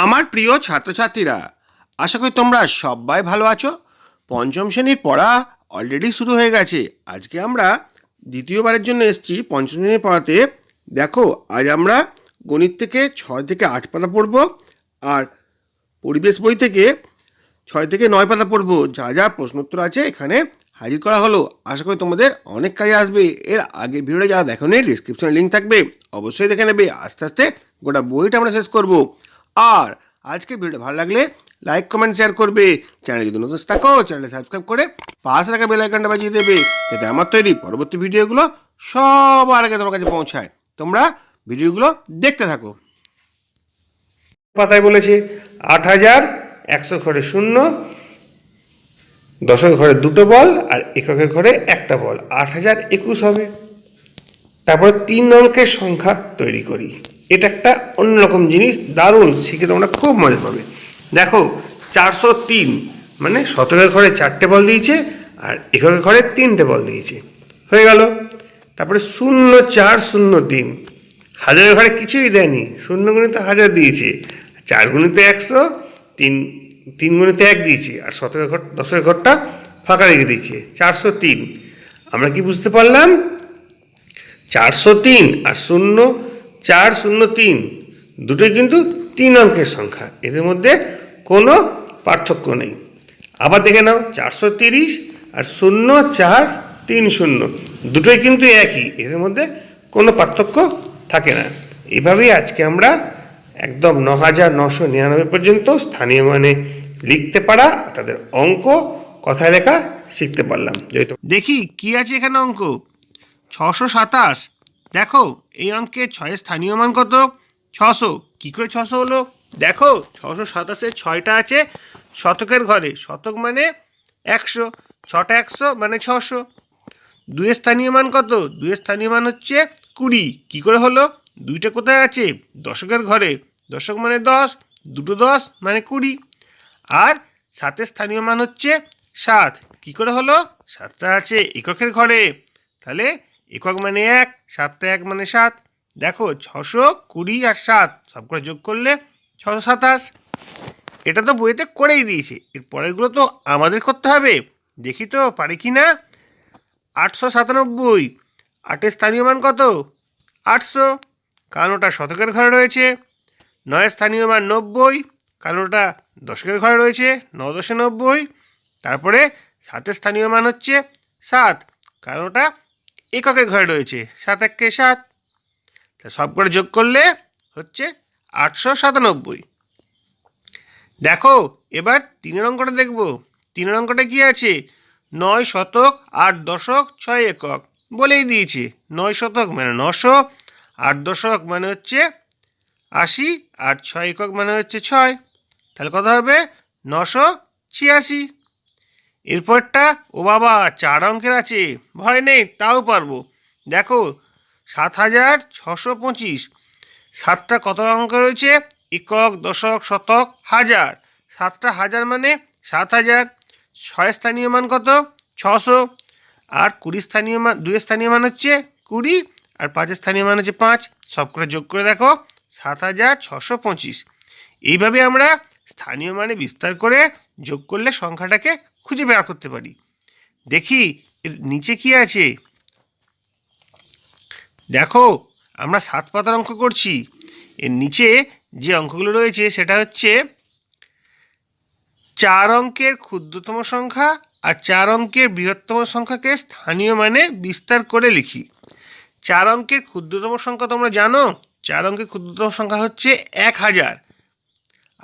আমার প্রিয় ছাত্রছাত্রীরা, আশা করি তোমরা সবাই ভালো আছো। পঞ্চম শ্রেণীর পড়া অলরেডি শুরু হয়ে গেছে। আজকে আমরা দ্বিতীয়বারের জন্য এসেছি পঞ্চম শ্রেণীর পড়াতে। দেখো, আজ আমরা গণিত থেকে 6 থেকে 8 পাতা পড়ব, আর পরিবেশ বই থেকে 6 থেকে 9 পাতা পড়ব। যা যা প্রশ্নোত্তর আছে এখানে হাজির করা হলো। আশা করি তোমাদের অনেক কাজে আসবে। এর আগে ভিডিওটা যারা দেখোনি, ডিসক্রিপশনে লিঙ্ক থাকবে, অবশ্যই দেখে নেবে। আস্তে আস্তে গোটা বইটা আমরা শেষ করব। আর আজকে ভিডিওটা ভালো লাগলে লাইক কমেন্ট শেয়ার করবে। চ্যানেল যদি নতুন থাকো, চ্যানেলটা সাবস্ক্রাইব করে পাশে থাকা বেল আইকনটা বাজিয়ে দেবে, যাতে আমার তৈরি পরবর্তী ভিডিওগুলো সবার আগে তোমার কাছে পৌঁছায়। তোমরা ভিডিওগুলো দেখতে থাকো। পাতায় বলেছে ৮,১০০ ঘরে 0, দশক ঘরে 2টো বল আর এককের ঘরে 1টা বল, ৮,০২১ হবে। তারপরে 3 অঙ্কের সংখ্যা তৈরি করি। এটা একটা অন্যরকম জিনিস, দারুণ, শিখে তোমরা খুব মজা পাবে। দেখো, 403 মানে শতকের ঘরে 4টে বল দিয়েছে আর এককের ঘরে 3টে বল দিয়েছে, হয়ে গেল। তারপরে 0403, হাজারের ঘরে কিছুই দেয়নি, 0 গুণিত 1000 দিয়েছে, 4 গুণিত 100, 3 গুণিত 1 দিয়েছে, আর শতকের ঘর দশকের ঘরটা ফাঁকা রেখে দিয়েছে, 403। আমরা কি বুঝতে পারলাম? 403 আর 0403 দুটোই কিন্তু 3 অঙ্কের সংখ্যা, এদের মধ্যে কোনো পার্থক্য নেই। আবার দেখে নাও, 430 আর 0430 দুটোই কিন্তু একই, এদের মধ্যে কোনো পার্থক্য থাকে না। এইভাবেই আজকে আমরা একদম 9,999 পর্যন্ত স্থানীয় মানে লিখতে পারা, তাদের অঙ্ক কথায় লেখা শিখতে পারলাম। দেখি কি আছে এখানে অঙ্ক। 627। দেখো, এই অঙ্কে 6 স্থানীয় মান কত? 600। কি করে 600 হলো? দেখো, 627-এ 6টা আছে শতকের ঘরে, শতক মানে 100, 6টা 100 মানে 600। 2 স্থানীয় মান কত? 2 স্থানীয় মান হচ্ছে 20। কি করে হলো? 2টা কোথায় আছে? দশকের ঘরে, দশক মানে 10, 2টো 10 মানে 20। আর 7 স্থানীয় মান হচ্ছে 7। কি করে হলো? 7টা আছে এককের ঘরে, তাহলে একক মানে 1, 7টা 1 মানে 7। দেখো, 620 আর 7 সব করে যোগ করলে 627। এটা তো বইতে করেই দিয়েছে, এর পরেরগুলো তো আমাদের করতে হবে। দেখি তো পারি কি না। 897, 8-এর স্থানীয় মান কত? 800, কারণ ওটা শতকের ঘরে রয়েছে। 9 স্থানীয় মান 90, কারণ ওটা দশকের ঘরে রয়েছে, 9 10 90। তারপরে 7 স্থানীয় মান হচ্ছে 7, কারণ ওটা এককের ঘরে রয়েছে, 7 1 7। সব করে যোগ করলে হচ্ছে 897। দেখো, এবার 3 অঙ্কটা দেখব। 3 অঙ্কটা কি আছে? 9 শতক 8 দশক 6 একক বলেই দিয়েছে। 9 শতক মানে 900, 8 দশক মানে হচ্ছে 80, আর 6 একক মানে হচ্ছে 6। তাহলে কত হবে? 986। এরপরটা, ও বাবা, 4 অঙ্কের আছে, ভয় নেই, তাও পারবো। দেখো, 7,625। 7টা কত অঙ্ক রয়েছে? একক, দশক, শতক, হাজার। 7টা হাজার মানে 7,000। 6 স্থানীয় মান কত? 600। আর 20 স্থানীয় মান, 2 স্থানীয় মান হচ্ছে 20, আর 5 স্থানীয় মান হচ্ছে 5। সব করে যোগ করে দেখো, 7,625। এইভাবে আমরা স্থানীয় মানে বিস্তার করে যোগ করলে সংখ্যাটাকে খুঁজে বের করতে পারি। দেখি এর নিচে কি আছে। দেখো, আমরা 7 পাতার অঙ্ক করছি। এর নিচে যে অঙ্কগুলো রয়েছে সেটা হচ্ছে 4 অঙ্কের ক্ষুদ্রতম সংখ্যা আর 4 অঙ্কের বৃহত্তম সংখ্যাকে স্থানীয় মানে বিস্তার করে লিখি। 4 অঙ্কের ক্ষুদ্রতম সংখ্যা তোমরা জানো, 4 অঙ্কের ক্ষুদ্রতম সংখ্যা হচ্ছে 1000,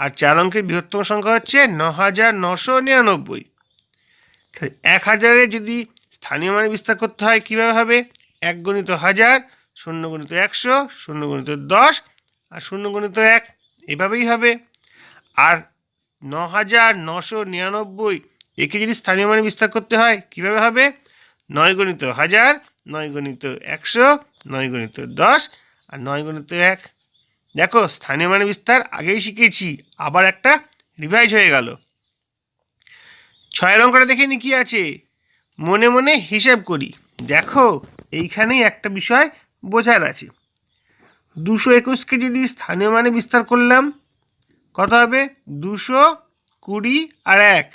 আর 4 অঙ্কের বৃহত্তম সংখ্যা হচ্ছে 9,999। 1000-এ যদি স্থানীয় মানে বিস্তার করতে হয় কীভাবে হবে? 1 গুণিত 1000, 0 গুণিত 100, 0 গুণিত 10, আর 0 গুণিত 1, এভাবেই হবে। আর 9,999 একে যদি স্থানীয় মানে বিস্তার করতে হয় কীভাবে হবে? 9 গুণিত 1000, 9 গুণিত 100, 9 গুণিত 10, আর 9 গুণিত 1। দেখো, স্থানীয় মানে বিস্তার আগেই শিখেছি, আবার একটা রিভাইজ হয়ে গেল। 6 অঙ্কটা দেখে নি কি আছে। মনে মনে হিসাব করি। দেখো, এইখানেই একটা বিষয় বোঝার আছে। 221কে যদি স্থানীয় মানে বিস্তার করলাম কত হবে 220 আর 1,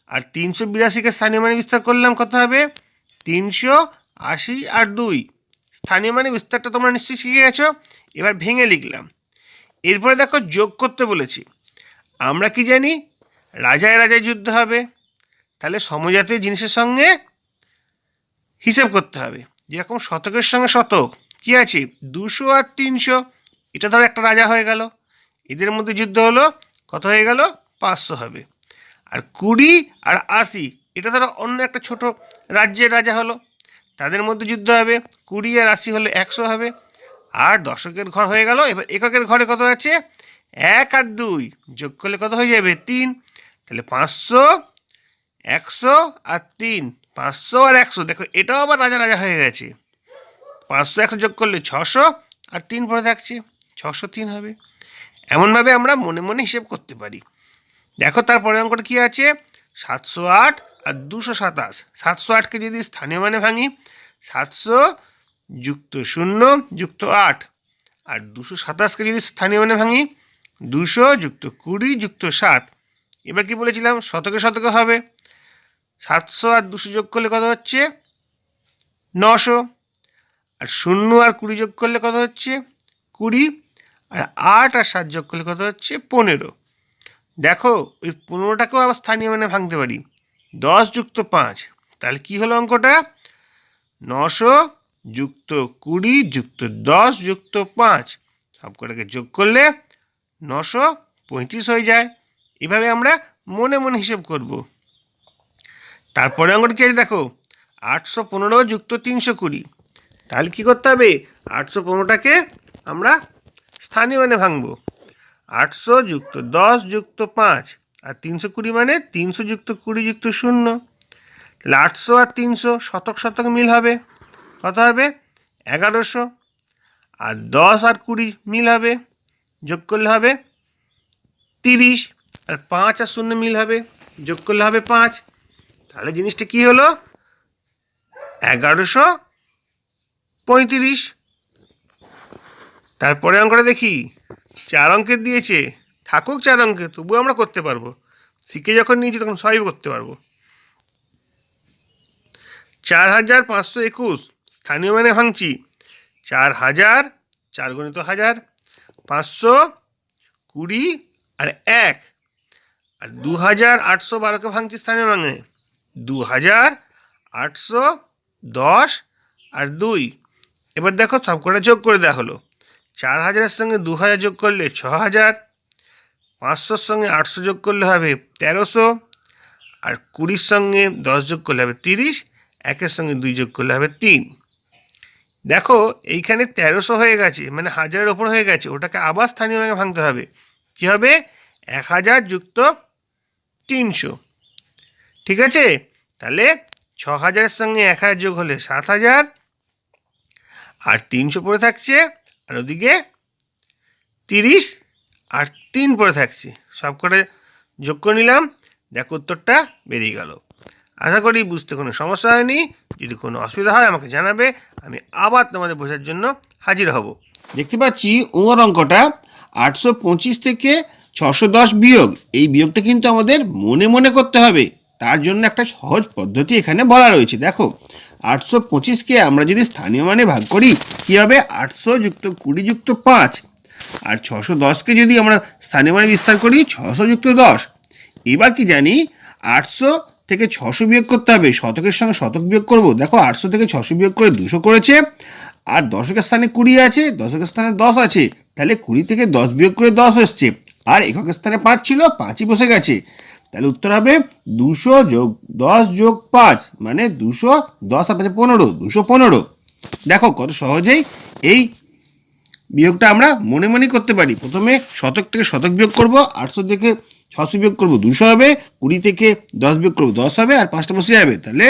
আর 382কে স্থানীয় মানে বিস্তার করলাম কত হবে 380 আর 2। স্থানীয় মানে বিস্তারটা তোমরা নিশ্চয়ই শিখে গেছো। এবার ভেঙে লিখলাম। এরপরে দেখো যোগ করতে বলেছি। আমরা কি জানি রাজায় রাজায় যুদ্ধ হবে, তাহলে সমজাতীয় জিনিসের সঙ্গে হিসেব করতে হবে। যেরকম শতকের সঙ্গে শতক কি আছে 200 আর 300, এটা ধরো একটা রাজা হয়ে গেল, এদের মধ্যে যুদ্ধ হলো কত হয়ে গেল 500 হবে। আর 20 আর 80 এটা ধরো অন্য একটা ছোট রাজ্যের রাজা হলো, তাদের মধ্যে যুদ্ধ হবে 20 আর 80 হলে 100 হবে। আর দশকের ঘর হয়ে গেল। এবার এককের ঘরে কত আছে 1 আর 2 যোগ করলে কত হয়ে যাবে 3, তাহলে 500, 100 আর 3, 500 আর 100। দেখো এটাও আবার রাজা রাজা হয়ে গেছে। 500 100 যোগ করলে 600 আর 3 পরে থাকছে 603 হবে। এমনভাবে আমরা মনে মনে হিসেব করতে পারি। দেখো তারপরে অঙ্কটা কি আছে 708 আর 227। 708কে যদি স্থানীয় মানে ভাঙি 700 যুক্ত 0 যুক্ত 8, আর 227কে যদি স্থানীয় মানে ভাঙি 200 যুক্ত 20 যুক্ত 7। এবার কি বলেছিলাম শতকে শতকে হবে। 700 আর 200 যোগ করলে কত হচ্ছে 900, আর 0 আর 20 যোগ করলে কত হচ্ছে 20, আর 8 আর 7 যোগ করলে কত হচ্ছে 15। দেখো ওই 15টাকেও আবার স্থানীয় মানে ভাঙতে পারি 10 যুক্ত 5, তাহলে কি হলো অঙ্কটা 900 যুক্ত 20 যুক্ত 10 যুক্ত 5, সব কটাকে যোগ করলে 935 হয়ে যায়। এভাবে আমরা মনে মনে হিসেব করব। তারপরে অঙ্কটা কি আছে দেখো 815 যুক্ত 320। তাহলে কি করতে হবে 815টাকে আমরা স্থানীয় মানে ভাঙবো 800 যুক্ত 10 যুক্ত 5, আর 320 মানে 300 যুক্ত 20 যুক্ত 0। তাহলে 800 আর 300 শতক শতক মিল হবে কত হবে 1100, আর 10 আর 20 মিল হবে যোগ করলে হবে 30, আর 5 আর 0 মিল হবে যোগ করলে হবে 5। তাহলে জিনিসটা কি হলো 1135। তারপরে অঙ্কটা দেখি 4 অঙ্কের দিয়েছে, থাকুক 4 অঙ্কে তবুও আমরা করতে পারবো। শিখে যখন নিয়েছি তখন সবই করতে পারবো। 4521 স্থানীয় মানে ভাঙছি 4000, 4 গুণিত 1000, 520 আর 1, আর 2812কে ভাঙছি স্থানীয় মানে 2810 আর 2। এবার দেখো সব কটা যোগ করে দেওয়া হলো। 4000-এর সঙ্গে 2000 যোগ করলে 6000, 500-র সঙ্গে 800 যোগ করলে হবে 1300, আর 20-র সঙ্গে 10 যোগ করলে হবে 30, 1-এর সঙ্গে 2 যোগ করলে হবে 3। দেখো এইখানে 1300 হয়ে গেছে, মানে 1000-এর ওপর হয়ে গেছে, ওটাকে আবার স্থানীয় ভাঙে ভাঙতে হবে। কি হবে 1000 যুক্ত 300। ঠিক আছে, তাহলে 6000-এর সঙ্গে 1000 যোগ হলে 7000, আর 300 পড়ে থাকছে, আর ওদিকে 30 আর 3 পড়ে থাকছে। সব কটা যোগ করে নিলাম, দেখো উত্তরটা বেরিয়ে গেল। আশা করি বুঝতে কোনো সমস্যা হয়নি। যদি কোনো অসুবিধা হয় আমাকে জানাবে, আমি আবার তোমাদের বোঝার জন্য হাজির হব। দেখতে পাচ্ছি ওর অঙ্কটা 825 থেকে 610 বিয়োগ, এই বিয়োগটা কিন্তু আমাদের মনে মনে করতে হবে। তার জন্য একটা সহজ পদ্ধতি এখানে বলা রয়েছে। দেখো 825কে আমরা যদি স্থানীয় মানে ভাগ করি কি হবে 800 যুক্ত 20 যুক্ত 5, আর 610কে যদি আমরা স্থানীয় মানে বিস্তার করি 600 যুক্ত 10। এবার কি জানি 800 থেকে 600 বিয়োগ করতে হবে, শতকের সঙ্গে শতক বিয়োগ করব। দেখো 800 থেকে 600 বিয়োগ করে 200 করেছে, আর দশকের স্থানে 20 আছে, দশকের স্থানে 10 আছে, তাহলে 20 থেকে 10 বিয়োগ করে 10 এসছে, আর এককের স্থানে 5 ছিল, 5ই বসে গেছে। তাহলে উত্তর হবে 200 যোগ 10 যোগ 5 মানে 200, 10 আর 5 15, 215। দেখো কত সহজেই এই বিয়োগটা আমরা মনে মনে করতে পারি। প্রথমে শতক থেকে শতক বিয়োগ করব, 800 থেকে 600 বিয়োগ করব 200 হবে, 20 থেকে 10 বিয়োগ করব 10 হবে, আর 5টা বসে যাবে, তাহলে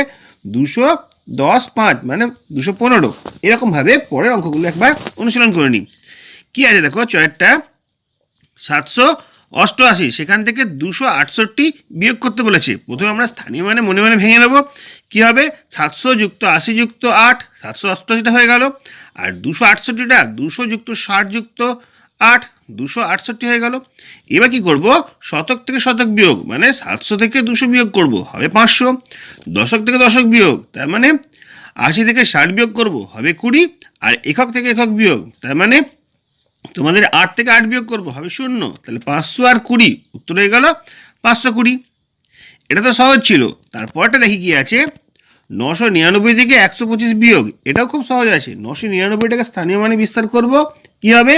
210 5 মানে 215। এরকমভাবে পরের অঙ্কগুলো একবার অনুশীলন করে নিই। কি আছে দেখো চয়েরটা 788, সেখান থেকে 268 বিয়োগ করতে বলেছে। প্রথমে আমরা স্থানীয় মানে মনে মনে ভেঙে নেব। কি হবে 700 যুক্ত 80 যুক্ত 8, 788টা হয়ে গেল, আর 268টা 200 যুক্ত 60 যুক্ত 8, 268 হয়ে গেল। এবার কি করব, শতক থেকে শতক বিয়োগ মানে 700 থেকে 200 বিয়োগ করব, হবে 500। দশক থেকে দশক বিয়োগ তার মানে 80 থেকে 60 বিয়োগ করব, হবে 20। আর একক থেকে একক বিয়োগ তার মানে তোমাদের 8 থেকে 8 বিয়োগ করব, হবে 0। তাহলে 500 আর 20, উত্তর হয়ে গেল 520। এটা তো সহজ ছিল। তারপরটা দেখি কি আছে, 999 থেকে 125 বিয়োগ, এটাও খুব সহজ আছে। 999টাকে স্থানীয় মানে বিস্তার করব, কি হবে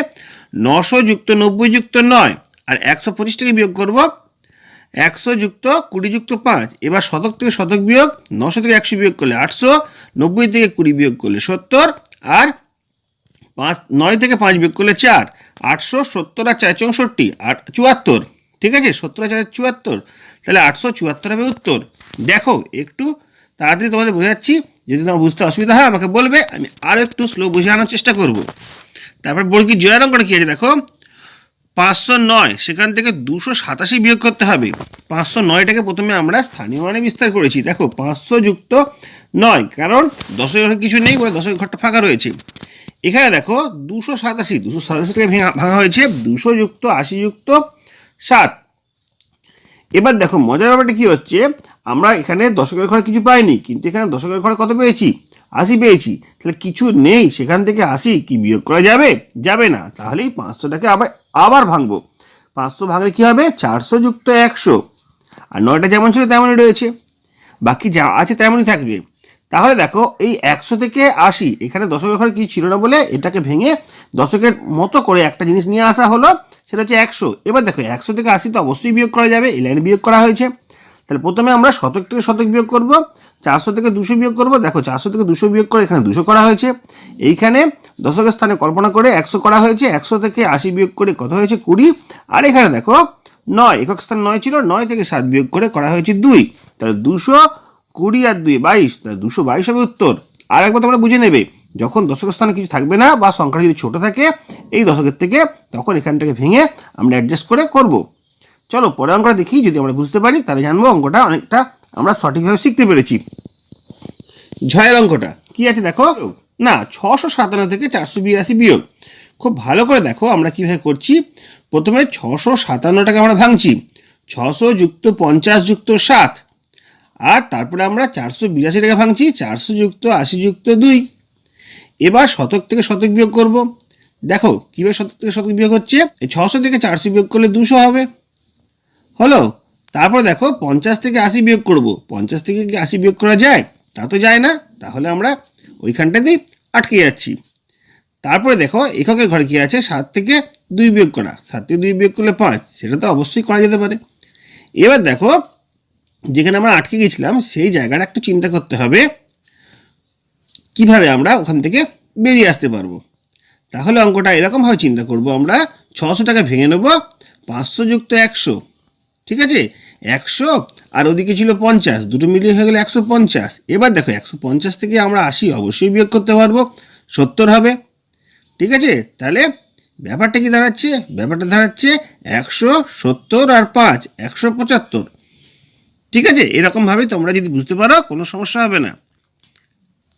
900 যুক্ত 90 যুক্ত 9, আর 125 থেকে বিয়োগ করব 100 যুক্ত 20 যুক্ত 5। এবার শতক থেকে শতক বিয়োগ, 900 থেকে 100 বিয়োগ করলে 800, 90 থেকে 20 বিয়োগ করলে 70, আর 9 থেকে 5 বিয়োগ করলে 4, 870 আর 4 64, 74। ঠিক আছে, 70 আর 4 74, তাহলে 874 হবে উত্তর। দেখো একটু তাড়াতাড়ি তোমাদের বোঝাচ্ছি, যদি তোমার বুঝতে অসুবিধা হয় আমাকে বলবে, আমি আরও একটু স্লো বোঝানোর চেষ্টা করব। তারপর বর্গী জয়ের অঙ্কটা কী আছে দেখো, 509 সেখান থেকে 287 বিয়োগ করতে হবে। 509টাকে প্রথমে আমরা স্থানীয় মানে বিস্তার করেছি। দেখো 500 যুক্ত 9, কারণ দশের ঘরে কিছু নেই বলে দশের ঘরটা ফাঁকা রয়েছে। এখানে দেখো 287টাকে ভাঙা হয়েছে 200 যুক্ত 80 যুক্ত 7। এবার দেখো মজার ব্যাপারটা কি হচ্ছে, আমরা এখানে দশকের ঘরে কিছু পাইনি, কিন্তু এখানে দশকের ঘরে কত পেয়েছি, 80 পেয়েছি। তাহলে কিছু নেই, সেখান থেকে 80 কি বিয়োগ করা যাবে, যাবে না। তাহলে এই 500টাকে আবার ভাঙবো। 500 ভাঙলে কি হবে, 400 যুক্ত 100, আর 9টা যেমন ছিল তেমনই রয়েছে, বাকি যা আছে তেমনই থাকবে। তাহলে দেখো এই 100 থেকে 80, এখানে দশকের ঘরে কিছু ছিল না বলে এটাকে ভেঙে দশকের মতো করে একটা জিনিস নিয়ে আসা হলো, সেটা হচ্ছে 100। এবার দেখো 100 থেকে 80 তো অবশ্যই বিয়োগ করা যাবে, এই লাইনে বিয়োগ করা হয়েছে। তাহলে প্রথমে আমরা শতক থেকে শতক বিয়োগ করব, 400 থেকে 200 বিয়োগ করব। দেখো 400 থেকে 200 বিয়োগ করে এখানে 200 করা হয়েছে, এইখানে দশকের স্থানে কল্পনা করে 100 করা হয়েছে। 100 থেকে 80 বিয়োগ করে কত হয়েছে, 20। আর এখানে দেখো 9, একক স্থান 9 ছিল, 9 থেকে 7 বিয়োগ করে করা হয়েছে 2। তাহলে 220 আর 2 22, তাহলে 222 হবে উত্তর। আর একবার তোমরা বুঝে নেবে, যখন দশকের স্থানে কিছু থাকবে না বা সংখ্যা যদি ছোট থাকে এই দশকের থেকে, তখন এখান থেকে ভেঙে আমরা অ্যাডজাস্ট করে করব। চলো পরে অঙ্কটা দেখি, যদি আমরা বুঝতে পারি তাহলে জানবো অঙ্কটা অনেকটা আমরা সঠিকভাবে শিখতে পেরেছি। ঝয়ের অঙ্কটা কি আছে দেখো, না 657 থেকে 482 বিয়োগ। খুব ভালো করে দেখো আমরা কিভাবে করছি। প্রথমে 657টাকে আমরা ভাঙছি, 600 যুক্ত 50 যুক্ত 7, আর তারপরে আমরা 482টাকে ভাঙছি, 400 যুক্ত 80 যুক্ত 2। এবার শতক থেকে শতক বিয়োগ করব। দেখো কীভাবে শতক থেকে শতক বিয়োগ হচ্ছে, 600 থেকে 400 বিয়োগ করলে 200 হবে, হলো। তারপর দেখো 50 থেকে 80 বিয়োগ করব। 50 থেকে কি 80 বিয়োগ করা যায়, তা তো যায় না, তাহলে আমরা ওইখানটাতেই আটকে যাচ্ছি। তারপরে দেখো এককের ঘরে কি আছে, 7 থেকে 2 বিয়োগ করা, 7 থেকে 2 বিয়োগ করলে 5, সেটা তো অবশ্যই করা যেতে পারে। এবার দেখো যেখানে আমরা আটকে গেছিলাম সেই জায়গাটা একটু চিন্তা করতে হবে, কিভাবে আমরা ওখান থেকে বেরিয়ে আসতে পারবো। তাহলে অঙ্কটা এরকমভাবে চিন্তা করব, আমরা 600 টাকা ভেঙে নেব, 500 যুক্ত 100, ঠিক আছে, 100 আর ওদিকে ছিল 50, দুটো মিলিয়ে হয়ে গেলে 150। এবার দেখো 150 থেকে আমরা 80 অবশ্যই বিয়োগ করতে পারবো, 70 হবে, ঠিক আছে। তাহলে ব্যাপারটা কি দাঁড়াচ্ছে, ব্যাপারটা দাঁড়াচ্ছে 170 আর 5 175, ঠিক আছে। এরকমভাবে তোমরা যদি বুঝতে পারো কোনো সমস্যা হবে না।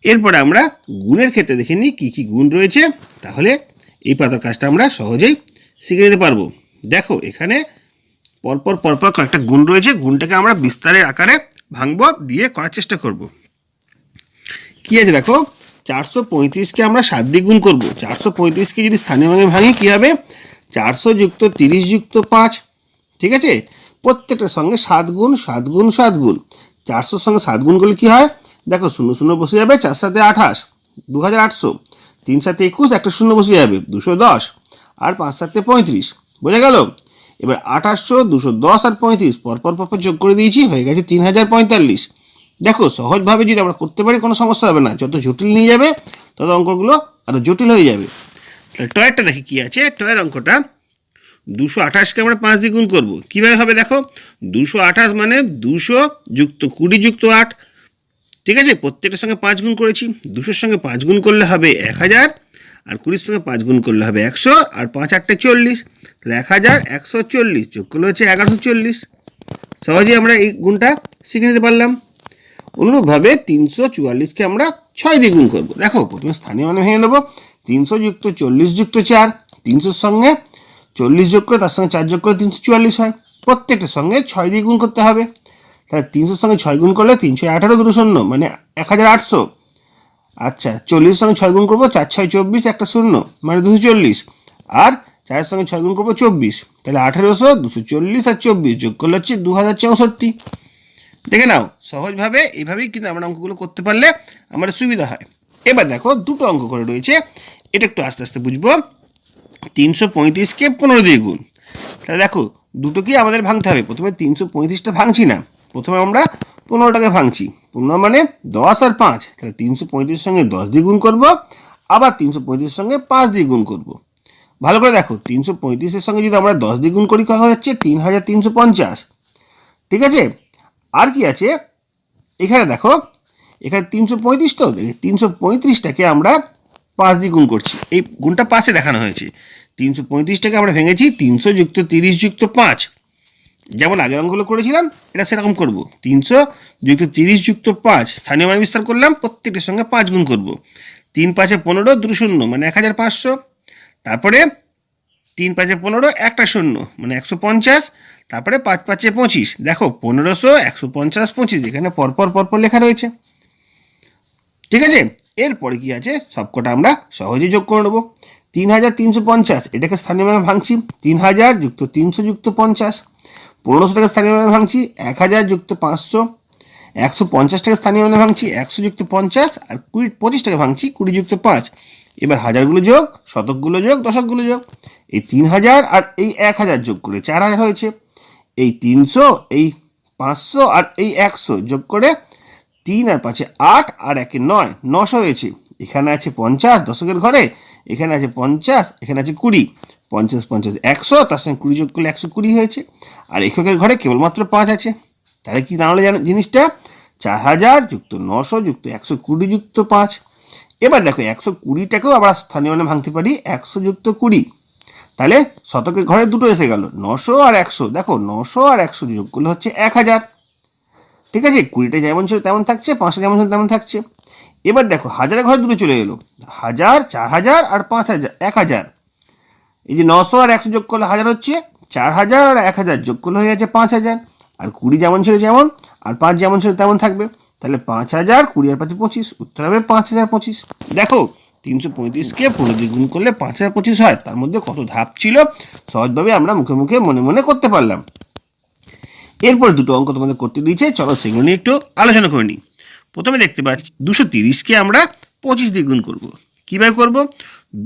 এরপরে আমরা গুণের ক্ষেত্রে দেখে নিই কী কী গুণ রয়েছে, তাহলে এই পাতার কাজটা আমরা সহজেই শিখে নিতে পারবো। দেখো এখানে পরপর কয়েকটা গুণ রয়েছে, গুণটাকে আমরা বিস্তারের আকারে ভাঙবো, দিয়ে করার চেষ্টা করব। কি আছে দেখো, 435কে আমরা 7 দিয়ে গুণ করবো। 435কে যদি স্থানীয় ভাঙে ভাঙি কী হবে, 400 যুক্ত 30 যুক্ত 5, ঠিক আছে। প্রত্যেকটার সঙ্গে 7 গুণ 7 গুণ 7 গুণ। 400-র সঙ্গে 7 গুণ করলে কী হয়, দেখো 0 0 বসে যাবে, 4 7 28 2800, 3 7 21, একটা 0 বসে যাবে 210, আর 5 7 35, বোঝা গেল। এবার 2800 210 আর 35 পরপর যোগ করে দিয়েছি, হয়ে গেছে 3045। দেখো সহজভাবে যদি আমরা করতে পারি কোনো সমস্যা হবে না, যত জটিল নিয়ে যাবে তত অঙ্কগুলো আরও জটিল হয়ে যাবে। তাহলে টয়েরটা দেখি কী আছে, টয়ের অঙ্কটা 228কে আমরা 5 দিয়ে গুণ করবো। কীভাবে হবে দেখো, 228 মানে 200 যুক্ত 20 যুক্ত 8, ঠিক আছে। প্রত্যেকটার সঙ্গে 5 গুণ করেছি, 200-র সঙ্গে 5 গুণ করলে হবে 1000, আর 20-র সঙ্গে 5 গুণ করলে হবে 100, আর 5 8 40, তাহলে 1140 যোগ করলে হচ্ছে 1140। সহজেই আমরা এই গুণটা শিখে নিতে পারলাম। অনুরূপভাবে 344কে আমরা 6 দিয়ে গুণ করবো। দেখো প্রথমে স্থানীয় মানে ভেঙে নেবো, 300 যুক্ত 40 যুক্ত 4, 300-র সঙ্গে 40 যোগ করে তার সঙ্গে 4 যোগ করে 344 হয়। প্রত্যেকটার সঙ্গে 6 দিয়ে গুণ করতে হবে। তাহলে 300-র সঙ্গে 6 গুণ করলে 318, 2 শূন্য মানে 1800। আচ্ছা, 40-এর সঙ্গে 6 গুণ করবো, 4 6 24, একটা শূন্য মানে 240। আর 4-এর সঙ্গে 6 গুণ করবো 24, তাহলে 1800, 240 আর 24 যোগ করলে হচ্ছে 2064। দেখে নাও, সহজভাবে এইভাবেই কিন্তু আমরা অঙ্কগুলো করতে পারলে আমাদের সুবিধা হয়। এবার দেখো দুটো অঙ্ক করে রয়েছে, এটা একটু আস্তে আস্তে বুঝবো। 335-কে 15 দিয়ে গুণ। তাহলে দেখো দুটোকেই আমাদের ভাঙতে হবে। প্রথমে 335টা ভাঙছি না, প্রথমে আমরা 15টাকে ভাঙছি। 15 মানে 10 আর 5, তাহলে 335-এর সঙ্গে 10 দিয়ে গুণ করবো, আবার 335-এর সঙ্গে 5 দিয়ে গুণ করবো। ভালো করে দেখো, 335-এর সঙ্গে যদি আমরা 10 দিয়ে গুণ করি কথা হচ্ছে 3350। ঠিক আছে, আর কি আছে এখানে দেখো, এখানে 335 তো, 335টাকে আমরা 5 দিয়ে গুণ করছি। এই গুণটা পাশে দেখানো হয়েছে। 335টাকে আমরা ভেঙেছি 300 যুক্ত 30 যুক্ত 5, যেমন আগের অঙ্কগুলো করেছিলাম এটা সেরকম করব। 300 যুক্ত 30 যুক্ত 5 স্থানীয় মান বিস্তার করলাম, প্রত্যেকটির সঙ্গে 5 গুণ করব। 3 5 15, 2 শূন্য মানে 1500। তারপরে 3 5 15, একটা শূন্য মানে 150। তারপরে 5 5 25, দেখো 1500, 150, 25 এখানে পরপর পরপর লেখা রয়েছে। ঠিক আছে, এরপরে কি আছে সবকটা আমরা সহজেই যোগ করে নেবো। 3350, এটাকে স্থানীয় মানে ভাঙছি 3000 যুক্ত 300 যুক্ত 50। 1500টাকে স্থানীয় মানে ভাঙছি 1000 যুক্ত 500। 150টাকে স্থানীয় মানে ভাঙছি 100 যুক্ত 50, আর 25টাকে ভাঙছি 20 যুক্ত 5। এবার হাজারগুলো যোগ, শতকগুলো যোগ, দশকগুলো যোগ। এই 3000 আর এই 1000 যোগ করে 4000 হয়েছে। এই 300, এই 500 আর এই 100 যোগ করে 3 আর 5 8 আর 1 9, 900 হয়েছে। এখানে আছে 50 দশকের ঘরে, এখানে আছে 50, এখানে আছে 20। 50 50 100, তার সঙ্গে 20 যোগ করলে 120 হয়েছে। আর এককের ঘরে কেবলমাত্র 5 আছে। তাহলে কি দাঁড়ালো জিনিসটা? 4000 যুক্ত 900 যুক্ত 120 যুক্ত 5। এবার দেখো 120টাকেও আমরা স্থানীয় মানে ভাঙতে পারি 100 যুক্ত 20। তাহলে শতকের ঘরে দুটো এসে গেল, 900 আর 100। দেখো 900 আর 100 যোগ করলে হচ্ছে 1000। ঠিক আছে, 20টা যেমন ছিল তেমন থাকছে, 5টা যেমন ছিল তেমন থাকছে। এবার দেখো হাজারের ঘরে দুটো চলে এলো, 1000, 4000 আর 5000, 1000। এই যে 900 আর 100 যোগ করলে 1000 হচ্ছে, 4000 আর 1000 যোগ করলে হয়ে যাচ্ছে 5000। আর 20 যেমন ছিল যেমন, আর 5 যেমন ছিল তেমন থাকবে। তাহলে 5000, 20 আর 5 25, উত্তর হবে 5025। দেখো 335কে 15 দিয়ে গুণ করলে 5025 হয়। তার মধ্যে কত ধাপ ছিল, সহজভাবে আমরা মুখে মুখে মনে মনে করতে পারলাম। এরপর দুটো অঙ্ক তোমাদের করতে দিয়েছে, চলো সেগুলো নিয়ে একটু আলোচনা করে নিই। প্রথমে দেখতে পাচ্ছি 230কে আমরা 25 দিয়ে গুণ করবো। কীভাবে করবো?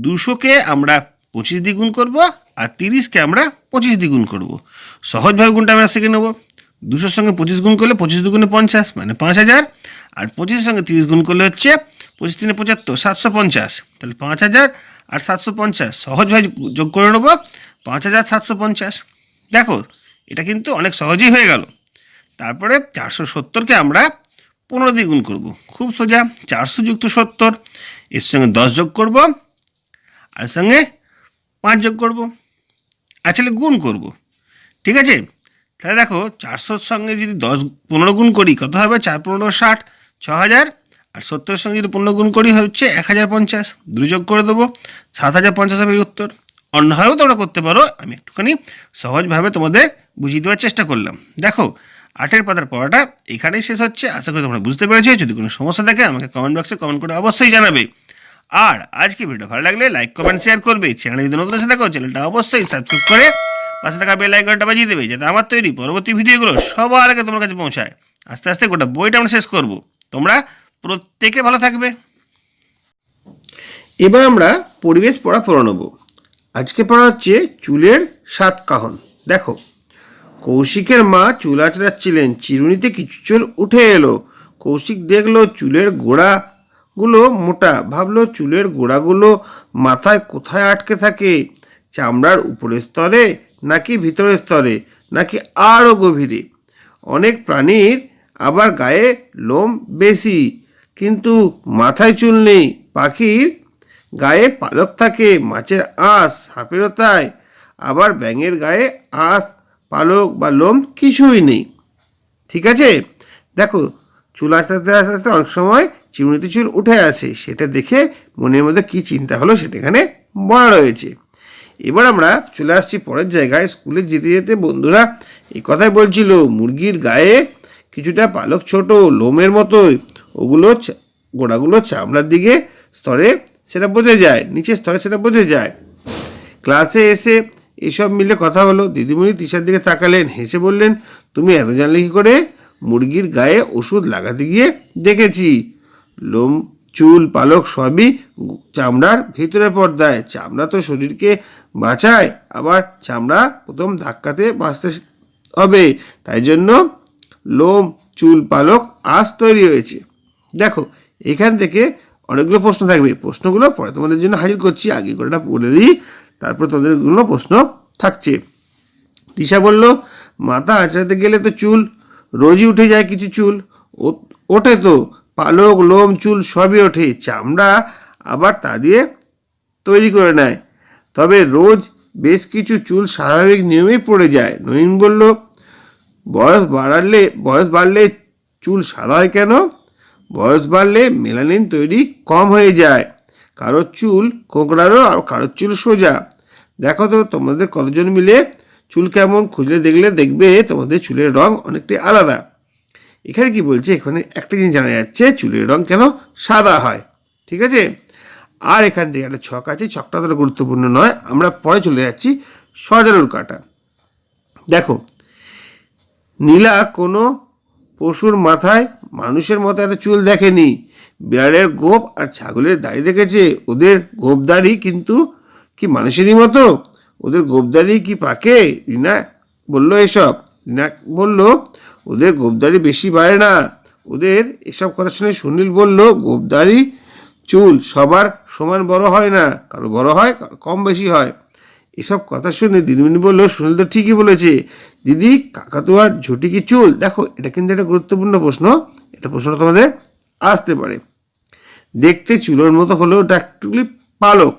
200কে আমরা 25 দিয়ে গুণ করবো, আর 30কে আমরা 25 দিয়ে গুণ করবো। সহজভাবে গুণটা আমরা শিখে নেবো। 200-র সঙ্গে 25 গুণ করলে 25 দুগুণে 50 মানে 5000। আর 25-এর সঙ্গে 30 গুণ করলে হচ্ছে 25 3 75, 750। তাহলে 5000 আর 750 সহজভাবে যোগ করে নেবো, 5750। দেখো এটা কিন্তু অনেক সহজেই হয়ে গেল। তারপরে 470কে আমরা 15 দিয়ে গুণ করবো। খুব সোজা, 400 যুক্ত 70, এর সঙ্গে 10 যোগ করব, আর সঙ্গে 5 যোগ করব, আসলে গুণ করব। ঠিক আছে, তাহলে দেখো 400-র সঙ্গে যদি 15 গুণ করি কত হবে? 4 15 60, 6000। আর 70-এর সঙ্গে যদি 15 গুণ করি হচ্ছে 1050, 2 যোগ করে দেবো, 7050 হবে উত্তর। অন্যভাবেও তোমরা করতে পারো, আমি একটুখানি সহজভাবে তোমাদের বুঝিয়ে দেওয়ার চেষ্টা করলাম। দেখো 8-এর পাতার পড়াটা এখানেই শেষ হচ্ছে। আশা করি তোমরা বুঝতে পেরেছো। যদি কোনো সমস্যা থাকে আমাকে কমেন্ট বক্সে কমেন্ট করে অবশ্যই জানাবে। আর আজকে ভিডিও ভালো লাগলে লাইক কমেন্ট শেয়ার করবে। চ্যানেলে যদি নতুন এসে থাকো চ্যানেলটা অবশ্যই সাবস্ক্রাইব করে পাশে থাকা বেল আইকনটা বাজিয়ে দেবে, যাতে আমার তৈরি পরবর্তী ভিডিওগুলো সবার আগে তোমার কাছে পৌঁছায়। আস্তে আস্তে গোটা বইটা আমরা শেষ করব। তোমরা প্রত্যেকে ভালো থাকবে। এবার আমরা পরিবেশ পড়া পড়ে নেব। আজকে পড়া হচ্ছে চুলের 7 কাহন। দেখো, কৌশিকের মা চুল আঁচড়াচ্ছিলেন, চিরুনিতে কিছু চুল উঠে এলো। কৌশিক দেখলো চুলের গোড়াগুলো মোটা, ভাবলো চুলের গোড়াগুলো মাথায় কোথায় আটকে থাকে, চামড়ার উপরের স্তরে নাকি ভিতরের স্তরে নাকি আরও গভীরে। অনেক প্রাণীর আবার গায়ে লোম বেশি, কিন্তু মাথায় চুল নেই। পাখির গায়ে পালক থাকে, মাছের আঁশ, সাপেরও তাই। আবার ব্যাঙের গায়ে আঁশ, পালক বা লোম কিছুই নেই। ঠিক আছে, দেখো চুল আস্তে আস্তে আস্তে আস্তে অনেক সময় চিরুনিতে চুল উঠে আসে, সেটা দেখে মনের মধ্যে কি চিন্তা হলো সেটা এখানে বলা রয়েছে। এবার আমরা চলে আসছি পরের জায়গায়। স্কুলে যেতে যেতে বন্ধুরা এই কথাই বলছিল, মুরগির গায়ে কিছুটা পালক ছোট, লোমের মতোই, ওগুলো গোড়াগুলো চামড়ার দিকে স্তরে সেটা বোঝা যায়, নিচের স্তরে সেটা বোঝা যায়। ক্লাসে এসে এসব মিলে কথা হলো। দিদিমণি তিশার দিকে তাকালেন, হেসে বললেন, তুমি এত জানলে কি করে? মুরগির গায়ে ওষুধ লাগাতে গিয়ে দেখেছি। লোম, চুল, পালক সবই চামড়ার ভিতরে পর্দায়। চামড়া তো শরীরকে বাঁচায়, আবার চামড়া প্রথম ধাক্কাতে বাঁচতে হবে, তাই জন্য লোম, চুল, পালক আঁশ তৈরি হয়েছে। দেখো এখান থেকে অনেকগুলো প্রশ্ন থাকবে, প্রশ্নগুলো পরে তোমাদের জন্য হাজির করছি, আগে করে পড়ে দিই, তারপর তোমাদেরগুলো প্রশ্ন থাকছে। তিশা বলল, মাথা আঁচড়াতে গেলে তো চুল রোজই উঠে যায়, কিছু চুল ওঠে তো, পালক, লোম, চুল সবই ওঠে, চামড়া আবার তা দিয়ে তৈরি করে নেয়, তবে রোজ বেশ কিছু চুল স্বাভাবিক নিয়মেই পড়ে যায়। নইন বলল, বয়স বাড়লে চুল সাদা হয় কেন? বয়স বাড়লে মেলানিন তৈরি কম হয়ে যায়, কারোর চুল কোঁকড়ানো আর কারোর চুল সোজা। দেখো তো তোমাদের কতজন মিলে চুল কেমন, খুঁজলে দেখবে তোমাদের চুলের রং অনেকটাই আলাদা। এখানে কি বলছে, এখানে একটা জিনিস জানা যাচ্ছে, চুলের রং কেন সাদা হয়। ঠিক আছে, আর এখান থেকে একটা ছক আছে, ছকটা তত গুরুত্বপূর্ণ নয়, আমরা পরে চলে যাচ্ছি সজারুর কাটা। দেখো, নীলা কোনো পশুর মাথায় মানুষের মতো একটা চুল দেখেনি, বিড়ালের গোপ আর ছাগলের দাড়ি দেখেছে। ওদের গোপদাড়ি কিন্তু কি মানুষেরই মতো? ওদের গোপদাড়ি কি পাকে? রিনা বলল এসব। রিনা বলল, ওদের গোপদাড়ি বেশি বাড়ে না। ওদের এসব কথা শুনে সুনীল বলল, গোপদাড়ি চুল সবার সমান বড় হয় না, কারো বড় হয়, কারো কম বেশি হয়। এসব কথা শুনে দিদিমণি বলল, সুনীল তো ঠিকই বলেছে। দিদি, কাকাতুয়ার ঝুঁটি কি চুল? দেখো এটা কিন্তু একটা গুরুত্বপূর্ণ প্রশ্ন, এটা প্রশ্ন তোমাদের আসতে পারে। দেখতে চুলের মতো হলেও ওটা অ্যাকচুয়ালি পালক।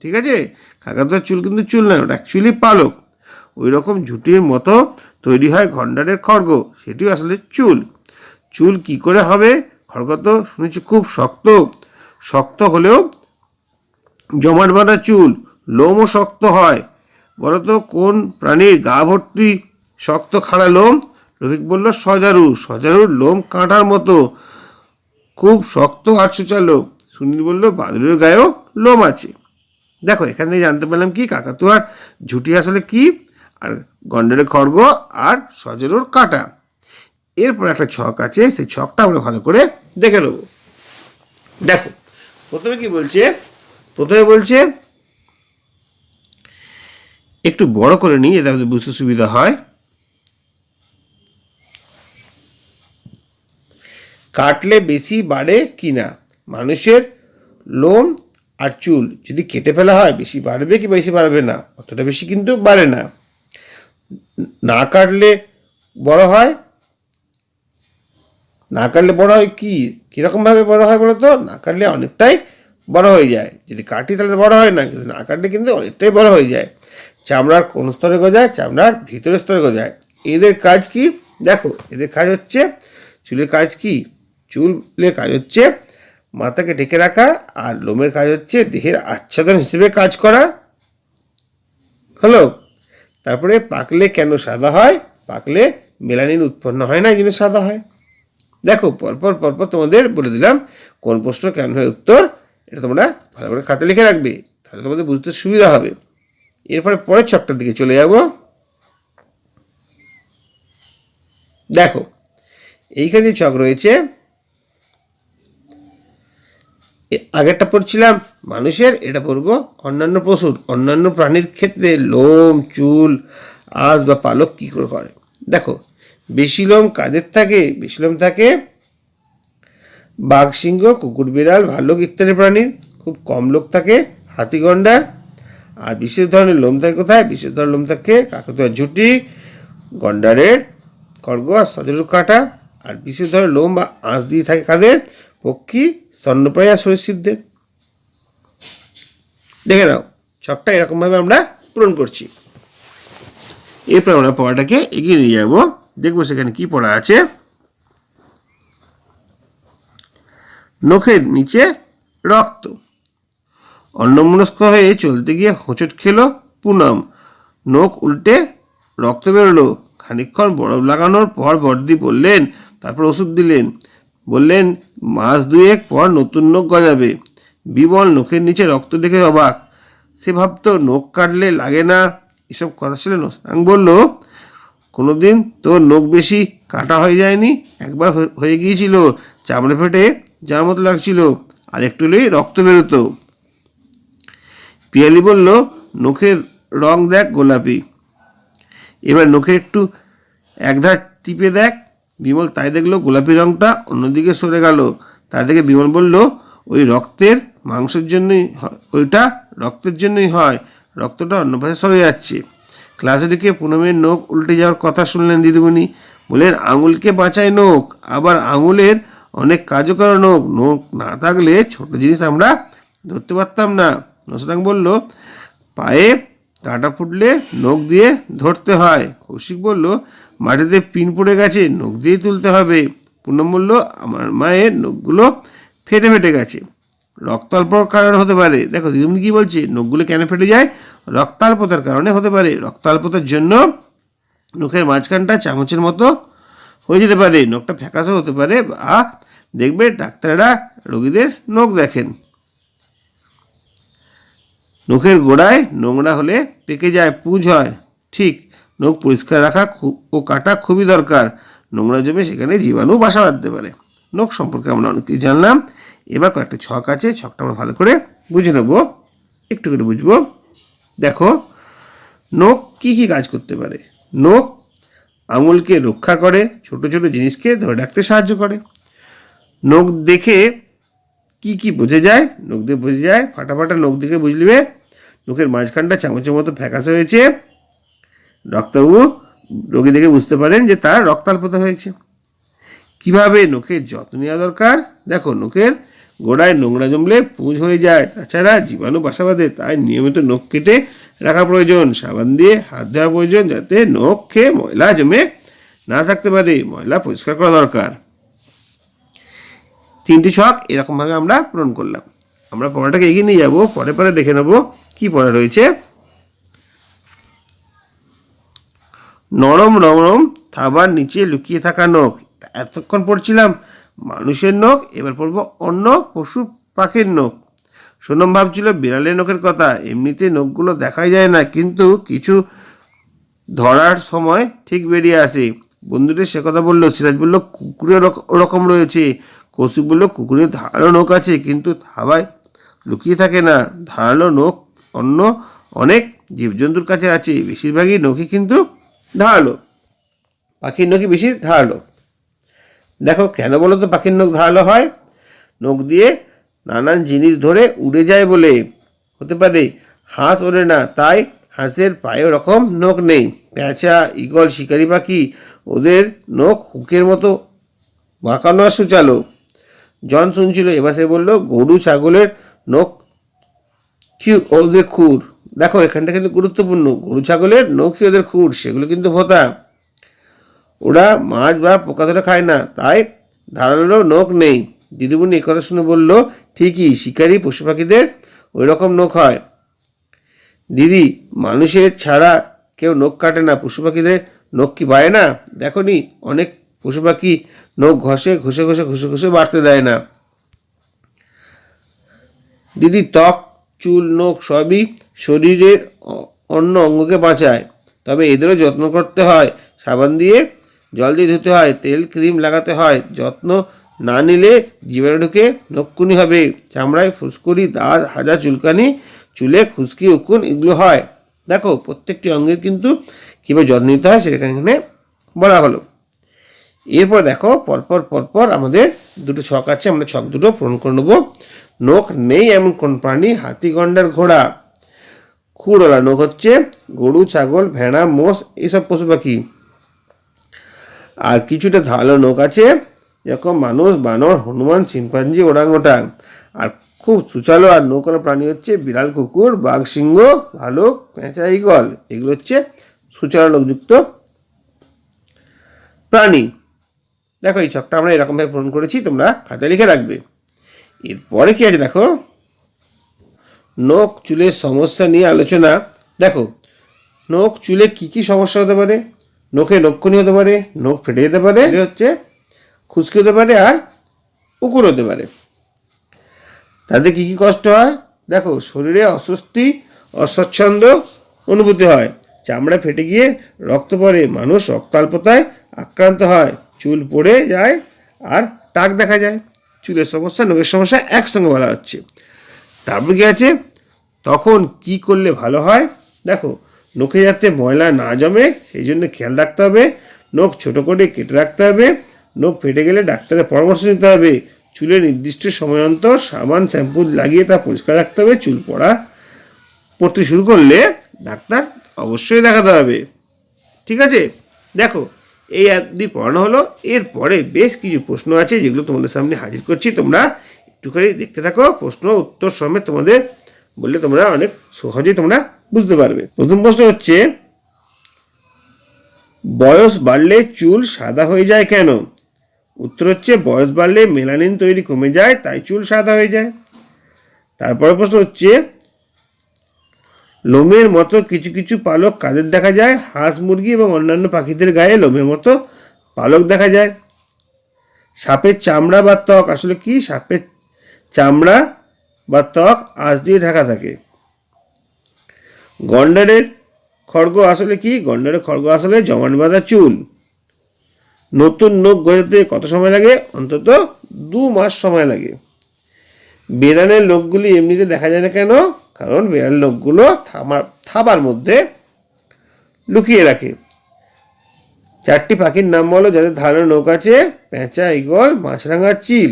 ঠিক আছে, কাকাতুয়ার চুল কিন্তু চুল নয়, ওটা অ্যাকচুয়ালি পালক। ওই রকম ঝুঁটির মতো তৈরি হয় গন্ডারের খড়গ, সেটিও আসলে চুল। চুল কি করে হবে? খড়গ তো শুনেছি খুব শক্ত, শক্ত হলেও জমাট বাঁধা চুল, লোমও শক্ত হয়। বলতো কোন প্রাণীর গা ভর্তি শক্ত খাড়া লোম? রফিক বলল, সজারু। সজারুর লোম কাঁটার মতো, খুব শক্ত আর সুচালো। সুনীল বলল, বাদুড়ের গায়েও লোম আছে। দেখো এখান থেকে জানতে পারলাম কি, কাকাতুয়ার ঝুঁটি আসলে কি, আর গন্ডারের খড়গ আর সজারুর কাঁটা। এরপর একটা ছক আছে, সেই ছকটা আমরা ভালো করে দেখে নেব। দেখো প্রথমে কি বলছে, প্রথমে বলছে, একটু বড় করে নিই, এটা আমাদের বুঝতে সুবিধা হয়। কাটলে বেশি বাড়ে কিনা? মানুষের লোম আর চুল যদি কেটে ফেলা হয় বেশি বাড়বে কি বেশি বাড়বে না? অতটা বেশি কিন্তু বাড়ে না। না কাটলে বড় হয়, না কাটলে বড় হয় কি, কিরকম ভাবে বড় হয় বলো তো? না কাটলে অনেকটাই বড় হয়ে যায়, যদি কাটি তাহলে বড় হয় না, কিন্তু না কাটলে কিন্তু অনেকটাই বড় হয়ে যায়। চামড়ার কোন স্তরে গজায়? চামড়ার ভিতরের স্তরে গজায়। এদের কাজ কি? দেখো এদের কাজ হচ্ছে, চুলের কাজ কি? চুলের কাজ হচ্ছে মাথাকে ঢেকে রাখা, আর লোমের কাজ হচ্ছে দেহের আচ্ছাদন হিসেবে কাজ করা। হলো, তারপরে পাকলে কেন সাদা হয়? পাকলে মেলানিন উৎপন্ন হয় না, এই জন্য সাদা হয়। দেখো পরপর পরপর তোমাদের বলে দিলাম কোন প্রশ্ন কেন হয় উত্তর, এটা তোমরা ভালো করে খাতা লিখে রাখবে, তাহলে তোমাদের বুঝতে সুবিধা হবে। এরপরে পরের ছকটার দিকে চলে যাব। দেখো এইখানে ছক রয়েছে, আগেরটা পড়ছিলাম মানুষের, এটা পড়বো অন্যান্য পশুর। অন্যান্য প্রাণীর ক্ষেত্রে লোম, চুল, আঁশ বা পালক কি করে হয়? দেখো বেশি লোম কাদের থাকে? বেশি লোম থাকে বাঘ, সিংহ, কুকুর, বিড়াল, ভাল্লুক ইত্যাদি প্রাণীর। খুব কম লোম থাকে হাতি, গন্ডার। আর বিশেষ ধরনের লোম থাকে কোথায়? বিশেষ ধরনের লোম থাকে কাকাতুয়ার ঝুঁটি, গন্ডারের খড়গ আর সজারুর কাঁটা। আর বিশেষ ধরনের লোম বা আঁশ দিয়ে থাকে কাদের? পক্ষী, স্তন্যপায়ী আর সরীসৃপদের। দেখে নাও ছকটা এরকম ভাবে আমরা পূরণ করছি। এরপর আমরা পড়াটাকে এগিয়ে নিয়ে যাবো, দেখবো সেখানে কি পড়া আছে। নখের নিচে রক্ত। অন্যমনস্ক হয়ে চলতে গিয়ে হোঁচট খেলো পুনম। নখ উল্টে রক্ত বেরোলো। খানিকক্ষণ বরফ লাগানোর পর বড়দি বললেন, তারপর ওষুধ দিলেন। বললেন, মাস দুয়েক পর নতুন নখ গজাবে। বিমল নখের নিচে রক্ত দেখে অবাক। সে ভাবতো নখ কাটলে লাগে না, এসব কথা ছিল। নসাং বলল, কোনোদিন তোর নখ বেশি কাটা হয়ে যায়নি? একবার হয়ে গিয়েছিল, চামড়া ফেটে যার মতো লাগছিল, আর একটু হলেই রক্ত বেরোতো। পিয়ালি বলল, নখের রং দেখ গোলাপি, এবার নখে একটু একধার টিপে দেখ। বিমল তাই দেখলো, গোলাপি রংটা অন্যদিকে সরে গেল। তাই দেখে বিমল বলল, ওই রক্তের মাংসের জন্যই, ওইটা রক্তের জন্যই হয়, রক্তটা অন্য পাশে সরে যাচ্ছে। ক্লাসে ঢুকে পুনমের নখ উল্টে যাওয়ার কথা শুনলেন দিদিমণি। বললেন, আঙুলকে বাঁচায় নখ, আবার আঙুলের অনেক কাজও করে নখ। নখ না থাকলে ছোট জিনিস আমরা ধরতে পারতাম না। নসরাং বলল, পায়ে কাঁটা ফুটলে নখ দিয়ে ধরতে হয়। কৌশিক বলল, মাটিতে পিন পড়ে গেছে, নখ দিয়েই তুলতে হবে। পুনম বলল, আমার মায়ের নখগুলো ফেটে ফেটে গেছে, রক্তাল্পর কারণে হতে পারে। দেখো দিদিমণি কি বলছে, নখগুলো কেন ফেটে যায়? রক্তাল্পতার কারণে হতে পারে। রক্তাল্পতার জন্য নখের মাঝখানটা চামচের মতো হয়ে যেতে পারে, নখটা ফ্যাকাশে হতে পারে। বা দেখবে ডাক্তাররা রোগীদের নখ দেখেন, নখের গোড়ায় নোংরা হলে পেকে যায়, পুঁজ হয়। ঠিক, নখ পরিষ্কার রাখা ও কাটা খুবই দরকার। নোংরা জমে সেখানে জীবাণু বাসা বাঁধতে পারে। নখ সম্পর্কে আমরা অনেক কিছু জানলাম। এবার কয়েকটা ছক আছে, ছকটা আমরা ভালো করে বুঝে নেব, একটু করে বুঝবো। দেখো, নখ কি কি কাজ করতে পারে। নখ আঙুলকে রক্ষা করে, ছোট ছোট জিনিসকে ধরে রাখতে সাহায্য করে। নখ দেখে কি কি বোঝা যায়? নখ দিয়ে বোঝা যায়, ফাটা ফাটা নখ দেখে বুঝলিবে নখের মাঝখানটা চামচের মতো ফ্যাকাশে হয়েছে। ডাক্তারবাবু রোগী দেখে বুঝতে পারেন যে তার রক্তাল্পতা হয়েছে। কিভাবে নখের যত্ন নেওয়া দরকার? দেখো, নখের গোড়ায় নোংরা জমলে পুঁজ হয়ে যায়, তাছাড়া জীবাণু বাসা বাঁধে, তাই নিয়মিত নখ কেটে রাখা প্রয়োজন। সাবান দিয়ে হাত ধোয়া প্রয়োজন, যাতে নখে ময়লা জমে না থাকতে পারে। ময়লা পরিষ্কার করা দরকার। 3টি ছক এরকমভাবে আমরা পূরণ করলাম। আমরা পড়াটাকে এগিয়ে নিয়ে যাবো, পরে পরে দেখে নেব কি পড়া রয়েছে। নরম নরম থাবার নিচে লুকিয়ে থাকা নখ। এতক্ষণ পড়ছিলাম মানুষের নখ, এবার পড়বো অন্য পশু পাখির নখ। সোনম ভাবছিল বিড়ালের নখের কথা। এমনিতে নখগুলো দেখাই যায় না, কিন্তু কিছু ধরার সময় ঠিক বেরিয়ে আসে। বন্ধুদের সে কথা বললো। সিরাজ বলল, কুকুরের ওরকম রয়েছে। কৌশিক বলল, কুকুরের ধারালো নখ আছে, কিন্তু থাবায় লুকিয়ে থাকে না। ধারালো নখ অন্য অনেক জীবজন্তুর কাছে আছে, বেশিরভাগই নখই কিন্তু ধারালো। পাখির নখই বেশি ধারালো। দেখো, কেন বলো তো পাখির নখ ধারালো হয়? নখ দিয়ে নানান জিনিস ধরে উড়ে যায় বলে। হতে পারে। হাঁস ওড়ে না, তাই হাঁসের পায়ে ওরকম নখ নেই। পেঁচা, ঈগল, শিকারি পাখি, ওদের নখ হুকের মতো বাঁকানো আর সুচালো। জন শুনছিল, এবার সে বলল, গরু ছাগলের নখ কি ওদের খুর। দেখো, এখানটা কিন্তু গুরুত্বপূর্ণ। গরু ছাগলের নখই ওদের খুর, সেগুলো কিন্তু ভোঁতা। ওরা মাছ বা পোকা ধরে খায় না, তাই ধারালো নখ নেই। দিদিমণি একথা শুনে বলল, ঠিকই, শিকারি পশু পাখিদের ওই রকম নখ হয়। দিদি, মানুষের ছাড়া কেউ নখ কাটে না, পশু পাখিদের নখ কি বাড়ে না? দেখো নি, অনেক পশু পাখি নখ ঘষে ঘষে ঘষে ঘষে ঘষে বাড়তে দেয় না। দিদি, ত্বক, চুল, নখ সবই শরীরের অন্য অঙ্গকে বাঁচায়, তবে এদেরও যত্ন করতে হয়। সাবান দিয়ে, জল দিয়ে ধুতে হয়, তেল ক্রিম লাগাতে হয়। যত্ন না নিলে জীবাণু ঢুকে নখকুনি হবে। চামড়ায় ফুসকুড়ি, দাঁত হাজা, চুলকানি, চুলে খুশকি, উকুন, এগুলো হয়। দেখো, প্রত্যেকটি অঙ্গের কিন্তু কীভাবে যত্ন নিতে হয় সেটা এখানে বলা হলো। এরপর দেখো, পরপর পরপর আমাদের দুটো ছক আছে, আমরা ছক দুটো পূরণ করে নেবো। নখ নেই এমন কোন প্রাণী? হাতি, গন্ডার, ঘোড়া। খুরওয়ালা নখ হচ্ছে গরু, ছাগল, ভেড়া, মোষ, এইসব পশু পাখি। আর কিছুটা ধারালো নখ আছে, যেরকম মানুষ, বানর, হনুমান, শিম্পাঞ্জি, ওরাংওটাং। আর খুব সুচালো আর নৌকালো প্রাণী হচ্ছে বিড়াল, কুকুর, বাঘ, সিংহ, ভালুক, পেঁচা, ঈগল। এগুলো হচ্ছে সুচালো নখযুক্ত প্রাণী। দেখো, এই ছকটা আমরা এরকমভাবে পূরণ করেছি, তোমরা খাতায় লিখে রাখবে। এরপরে কি আছে দেখো, নখ চুলের সমস্যা নিয়ে আলোচনা। দেখো, নখ চুলে কি কি সমস্যা হতে পারে? নখে লক্ষণী হতে পারে, নখ ফেটে যেতে পারে, হচ্ছে খুশকি হতে পারে, আর উকুন হতে পারে। তাতে কি কি কষ্ট হয়? দেখো, শরীরে অস্বস্তি, অস্বচ্ছন্দ অনুভূতি হয়, চামড়া ফেটে গিয়ে রক্ত পড়ে, মানুষ রক্তাল্পতায় আক্রান্ত হয়, চুল পড়ে যায় আর টাক দেখা যায়। চুলের সমস্যা, নখের সমস্যা একসঙ্গে বলা হচ্ছে। তারপর কি আছে, তখন কি করলে ভালো হয়? দেখো, নখে যাতে ময়লা না জমে সেই জন্য খেয়াল রাখতে হবে, নখ ছোট করে কেটে রাখতে হবে, নখ ফেটে গেলে ডাক্তারের পরামর্শ নিতে হবে, চুলে নির্দিষ্ট সময় অন্তর সাবান শ্যাম্পু লাগিয়ে তা পরিষ্কার রাখতে হবে, চুল পড়তে শুরু করলে ডাক্তার অবশ্যই দেখাতে হবে। ঠিক আছে? দেখো, এই অবধি পড়ানো হলো। এরপরে বেশ কিছু প্রশ্ন আছে যেগুলো তোমাদের সামনে হাজির করছি, তোমরা একটুখানি দেখতে থাকো। প্রশ্ন উত্তর সমেত তোমাদের বললে তোমরা অনেক সহজেই তোমরা বুঝতে পারবে। প্রথম প্রশ্ন হচ্ছে, বয়স বাড়লে চুল সাদা হয়ে যায় কেন? উত্তর হচ্ছে, বয়স বাড়লে মেলানিন তৈরি কমে যায়, তাই চুল সাদা হয়ে যায়। তারপরে প্রশ্ন হচ্ছে, লোমের মতো কিছু কিছু পালক কাদের দেখা যায়? হাঁস, মুরগি এবং অন্যান্য পাখিদের গায়ে লোমের মতো পালক দেখা যায়। সাপের চামড়া বা ত্বক আসলে কি? সাপের চামড়া বা ত্বক আঁশ দিয়ে ঢাকা থাকে। গন্ডারের খড়গ আসলে কি? গন্ডারের খড়গ আসলে জমাট বাঁধা চুল। নতুন নখ গজাতে কত সময় লাগে? অন্তত 2 মাস সময় লাগে। বেড়ালের নখগুলি এমনিতে দেখা যায় না কেন? কারণ বেড়ালের নখগুলো থাবার মধ্যে লুকিয়ে রাখে। 4টি পাখির নাম বলো যাদের ধারালো নখ আছে? পেঁচা, ঈগল, মাছরাঙা, চিল।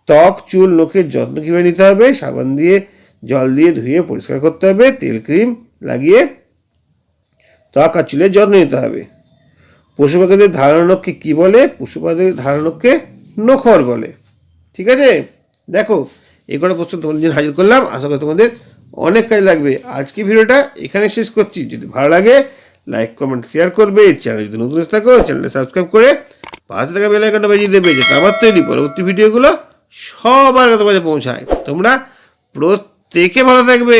ত্বক, চুল, নখের যত্ন কিভাবে নিতে হবে? সাবান দিয়ে জল দিয়ে ধুয়ে পরিষ্কার করতে হবে, তেল ক্রিম লাগিয়ে ত্বক আর চুলের যত্ন নিতে হবে। পশু পাখিদের ধারালো নখকে কি বলে? পশু পাখিদের ধারালো নখকে নখর বলে। ঠিক আছে? দেখো, এই কটা প্রশ্ন তোমাদের জন্য হাজির করলাম, আশা করি তোমাদের অনেক কাজে লাগবে। আজকে ভিডিওটা এখানে শেষ করছি। যদি ভালো লাগে লাইক, কমেন্ট, শেয়ার করবে। চ্যানেল যদি নতুন থাকো চ্যানেলটা সাবস্ক্রাইব করে পাশে থাকা বেল আইকনটা বাজিয়ে দেবে, যাতে আমার তৈরি পরবর্তী ভিডিওগুলো সবার কাছে পৌঁছায়। তোমরা প্রত্যেকে ভালো থাকবে।